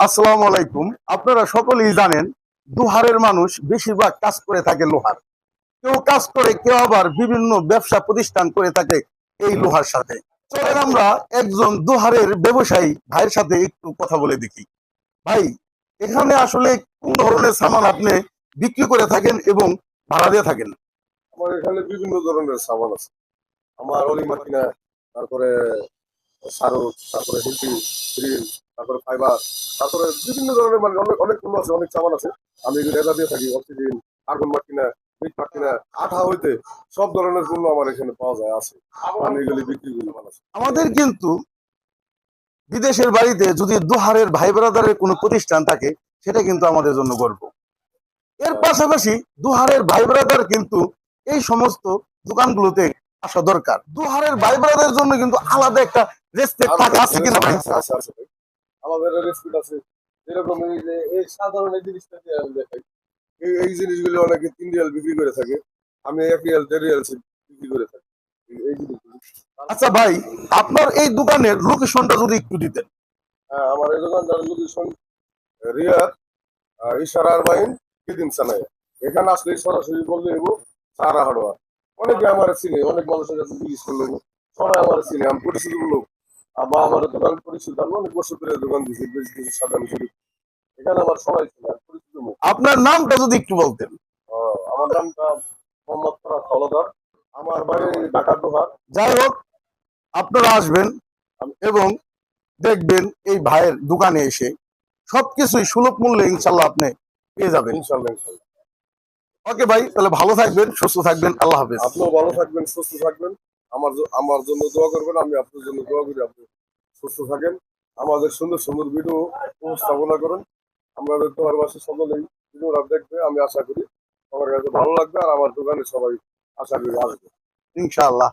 আসসালামু আলাইকুম। আপনারা সকলেই জানেন দুহারের মানুষ বেশিরভাগ কাজ করে থাকে লোহার। কেউ কাজ করে, কেউ আবার বিভিন্ন ব্যবসা প্রতিষ্ঠান করে থাকে এই লোহার সাথে। চলেন আমরা একজন দুহারের ব্যবসায়ী ভাইয়ের সাথে একটু কথা বলে দেখি। ভাই, এখানে আসলে কোন ধরনের সামান আপনি বিক্রি করে থাকেন এবং ভাড়া দিয়ে থাকেন? আমার এখানে বিভিন্ন ধরনের সামান আছে। আমার অলি মাকিনা, তারপরে সারু, তারপরে হিন্দি, গ্রিল, তারপরে ফাইবার, তারপরে বিভিন্ন ধরনের মানে অনেক অনেক পণ্য আছে, অনেক সামান আছে। আমি এগুলো এটা দিয়ে থাকি। অক্সিজেন, কার্বন মাকিনা, মিট মাকিনা, আঠা হইতে সব ধরনের পণ্য আমার এখানে পাওয়া যায় আছে। আমি এগুলি বিক্রি করি মানুষ। আমাদের কিন্তু বিদেশের বাড়িতে যদি দুহারের ভাই ব্রাদারের কোনো প্রতিষ্ঠান থাকে, সেটা কিন্তু আমাদের জন্য গর্ব। এর পাশাপাশি দুহারের ভাই ব্রাদার কিন্তু এই সমস্ত দোকানগুলোতে আসা দরকার। দুহারের ভাই ব্রাদারের জন্য কিন্তু আলাদা একটা রেসপেক্ট থাকা আছে কিনা ভাই? আছে আছে ভাই। আমাদের রেসপিট আছে। যেরকম এই যে এই সাধারণ এই জিনিসটা দিয়ে আমি দেখাই। এই জিনিসগুলো অনেকে 3 রিয়াল বিক্রি করে থাকে। আমি 1 রিয়াল 1.5 রিয়াল বিক্রি করে থাকি এই জিনিসগুলো। আচ্ছা ভাই, আপনার এই দোকানের লোকেশনটা যদি একটু দিতেন। হ্যাঁ, আমার এই দোকানটার লোকেশন রিয়াদ ইশারা আরবাইন কিদিন সানায়। এখানে আসলে সরাসরি বললে নেবো সারা হার্ডওয়ার। অনেকে আমার চিনে, অনেক মানুষের কাছে জিজ্ঞেস করলো, সবাই আমার চিনে, আমি পরিচিত লোক। আবার আমার দোকান পরিচিত, আমি অনেক বছর ধরে দোকান দিচ্ছি, বেশ কিছু সাধারণ শরীর। এখানে আমার সবাই চিনে, আমি পরিচিত মুখ। আপনার নামটা যদি একটু বলতেন। আমার নামটা মোহাম্মদ ফরাদ হলদার। আমার বাড়ি ঢাকার দোহার। যাই হোক, আপনারা আসবেন এবং দেখবেন এই ভাইয়ের দোকানে এসে সবকিছুই সুলভ মূল্যে ইনশাল্লাহ আপনি পেয়ে যাবেন। ইনশাল্লাহ ইনশাল্লাহ। ওকে ভাই, তাহলে ভালো থাকবেন, সুস্থ থাকবেন, আল্লাহ হাফেজ। আপনিও ভালো থাকবেন, সুস্থ থাকবেন। আমার জন্য দোয়া করবেন, আমি আপনার জন্য দোয়া করি। আপনি সুস্থ থাকেন, আমাদের সুন্দর সুন্দর ভিডিও উপস্থাপনা করেন। আমাদের তোমার বাসে সকলেই ভিডিওটা দেখবে, আমি আশা করি সবার কাছে ভালো লাগবে। আর আমার দোকানে সবাই আশা করি আসবে ইনশাআল্লাহ।